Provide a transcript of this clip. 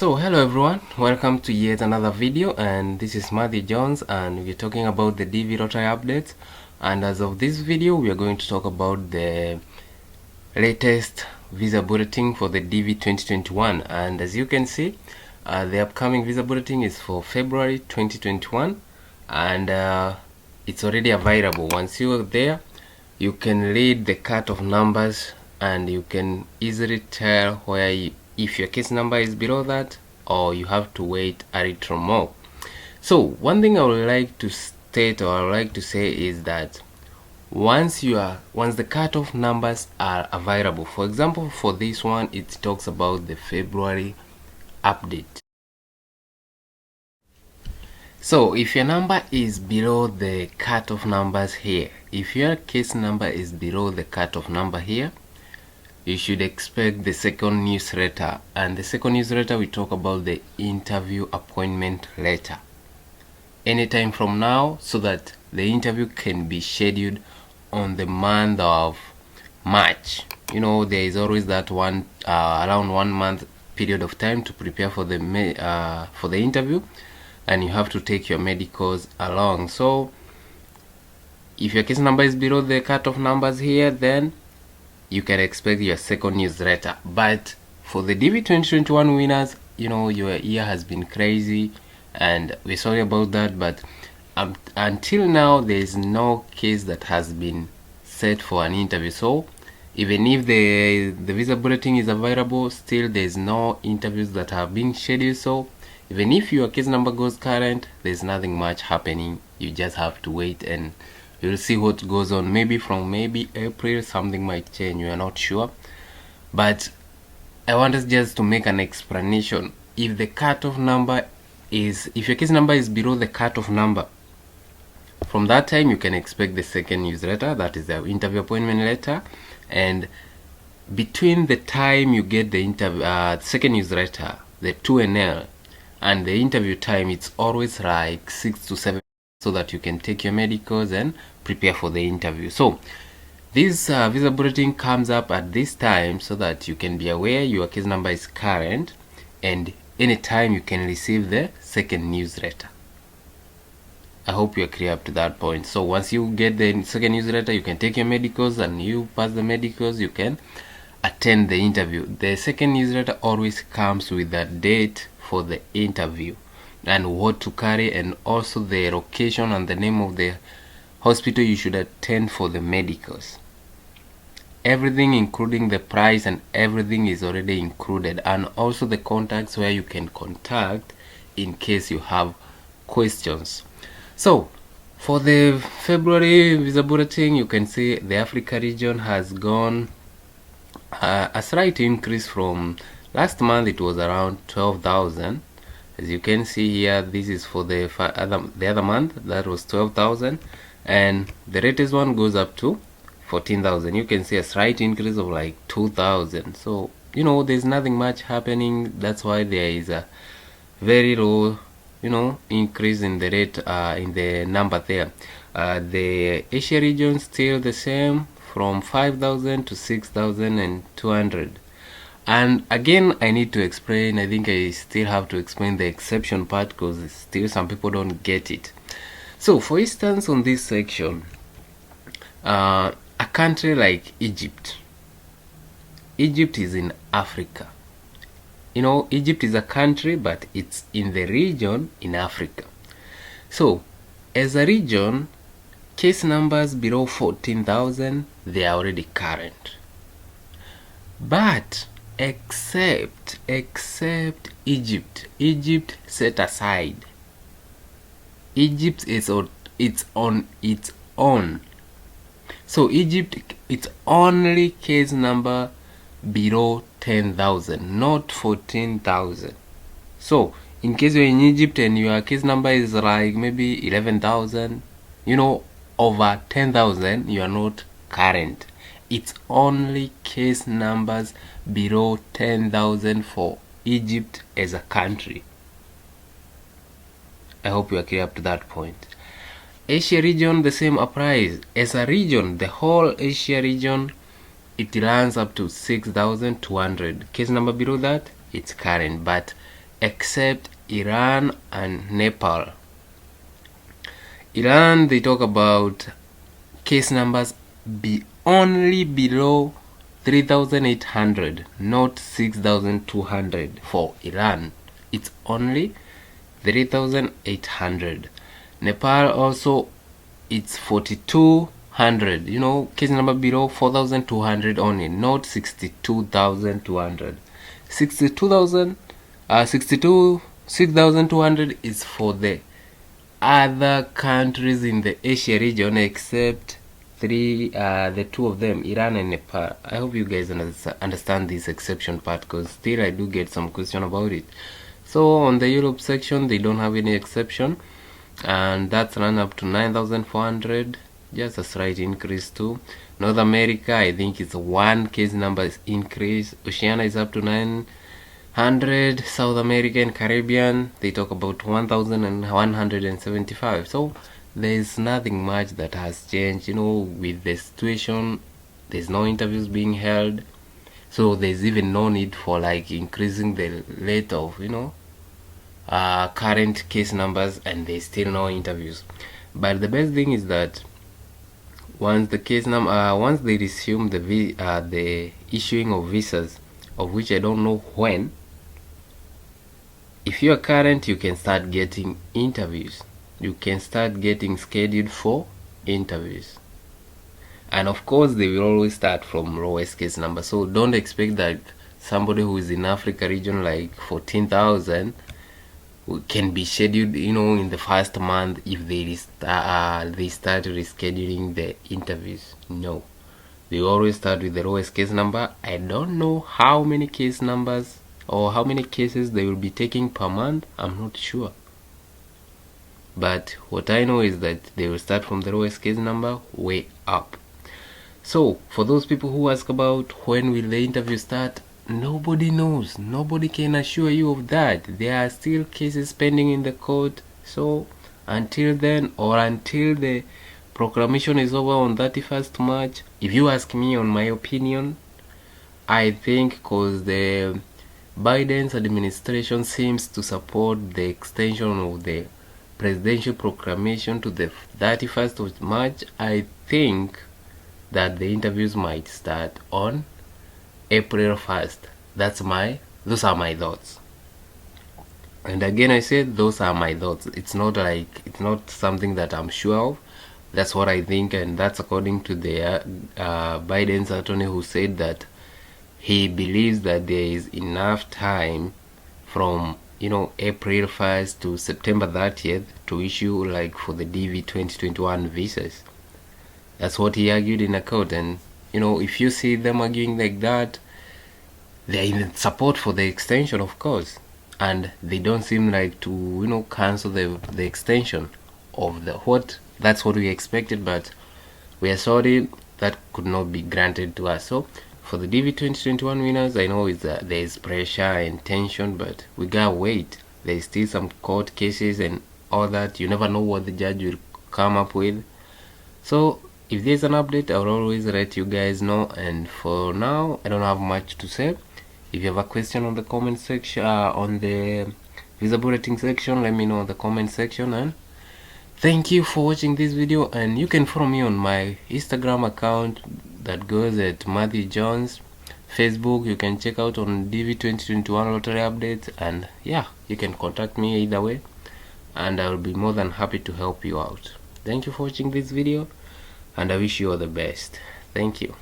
So hello everyone, welcome to yet another video, and this is Matthew Jones and we're talking about the DV lottery updates. And as of this video, we are going to talk about the latest visa bulletin for the DV 2021. And as you can see, the upcoming visa bulletin is for February 2021, and it's already available. Once you are there, you can read the cut-off numbers and you can easily tell where if your case number is below that, or you have to wait a little more. So one thing I would like to state, or I would like to say, is that once the cutoff numbers are available, for example, for this one, it talks about the February update. So if your number is below the cutoff numbers here, if your case number is below the cutoff number here, you should expect the second newsletter. And the second newsletter, we talk about the interview appointment letter anytime from now, so that the interview can be scheduled on the month of March. You know, there is always that one around 1 month period of time to prepare for the interview, and you have to take your medicals along. So if your case number is below the cutoff numbers here, then you can expect your second newsletter. But for the DV 2021 winners, you know, your year has been crazy and we're sorry about that, but until now there is no case that has been set for an interview. So even if the visa bulletin is available, still there is no interviews that have been scheduled. So even if your case number goes current, there's nothing much happening. You just have to wait and you'll see what goes on. Maybe from April something might change, we are not sure. But I want us just to make an explanation. If the cutoff number is, if your case number is below the cutoff number, from that time you can expect the second newsletter, that is the interview appointment letter. And between the time you get the second newsletter, the 2NL, and the interview time, it's always like 6 to 7, so that you can take your medicals and prepare for the interview. So this visa bulletin comes up at this time so that you can be aware your case number is current, and anytime you can receive the second newsletter. I hope you are clear up to that point. So once you get the second newsletter, you can take your medicals, and you pass the medicals, you can attend the interview. The second newsletter always comes with a date for the interview and what to carry, and also the location and the name of the hospital you should attend for the medicals. Everything, including the price and everything, is already included, and also the contacts where you can contact in case you have questions. So for the February visa bulletin, you can see the Africa region has gone a slight increase from last month. It was around 12,000. As you can see here, this is for the other month, that was 12,000, and the latest one goes up to 14,000. You can see a slight increase of like 2,000. So you know, there's nothing much happening. That's why there is a very low, you know, increase in the rate, in the number there. The Asia region still the same, from 5,000 to 6,200. And again, I need to explain, I think I still have to explain the exception part, because still some people don't get it. So for instance, on this section, a country like Egypt is in Africa. You know, Egypt is a country, but it's in the region in Africa. So as a region, case numbers below 14,000, they are already current. But except Egypt set aside. Egypt is on its own. So Egypt, it's only case number below 10,000, not 14,000. So in case you're in Egypt and your case number is like maybe 11,000, you know, over 10,000, you are not current. It's only case numbers below 10,000 for Egypt as a country. I hope you are clear up to that point. Asia region, the same applies. As a region, the whole Asia region, it runs up to 6,200. Case number below that, it's current. But except Iran and Nepal. Iran, they talk about case numbers be only below 3,800, not 6,200 for Iran. It's only 3,800. Nepal also, it's 4,200. You know, case number below 4,200 only, not 62,200. 6,200 is for the other countries in the Asia region except the two of them, Iran and Nepal. I hope you guys understand this exception part, because still I do get some question about it. So on the Europe section, they don't have any exception, and that's run up to 9,400, just a slight increase too. North America, I think it's one case number increase. Oceania is up to 900. South America and Caribbean, they talk about 1,175. So there's nothing much that has changed, you know, with the situation. There's no interviews being held, so there's even no need for like increasing the rate of, you know, current case numbers, and there's still no interviews. But the best thing is that once the case once they resume the issuing of visas, of which I don't know when, if you are current, you can start getting interviews. You can start getting scheduled for interviews, and of course they will always start from lowest case number. So don't expect that somebody who is in Africa region like 14,000 can be scheduled, you know, in the first month if they start rescheduling the interviews. No, they always start with the lowest case number. I don't know how many case numbers or how many cases they will be taking per month. I'm not sure. But what I know is that they will start from the lowest case number way up. So for those people who ask about when will the interview start, nobody knows. Nobody can assure you of that. There are still cases pending in the court. So until then, or until the proclamation is over on 31st March, if you ask me on my opinion, I think because the Biden's administration seems to support the extension of the presidential proclamation to the 31st of March, I think that the interviews might start on April 1st. Those are my thoughts. And again, I said those are my thoughts. It's not something that I'm sure of. That's what I think, and that's according to the Biden's attorney, who said that he believes that there is enough time from, you know, April 1st to September 30th to issue like for the DV 2021 visas. That's what he argued in a court. And you know, if you see them arguing like that, they're in support for the extension, of course, and they don't seem like to, you know, cancel the extension of that's what we expected. But we are sorry, that could not be granted to us. So for the DV 2021 winners, I know there is pressure and tension, but we gotta wait. There's still some court cases and all that. You never know what the judge will come up with. So if there's an update, I'll always let you guys know. And for now, I don't have much to say. If you have a question on the comment section, on the Visa Bulletin section, let me know in the comment section. And thank you for watching this video. And you can follow me on my Instagram account that goes at Matthew Jones. Facebook, you can check out on DV 2021 lottery updates. And yeah, you can contact me either way, and I will be more than happy to help you out. Thank you for watching this video, and I wish you all the best. Thank you.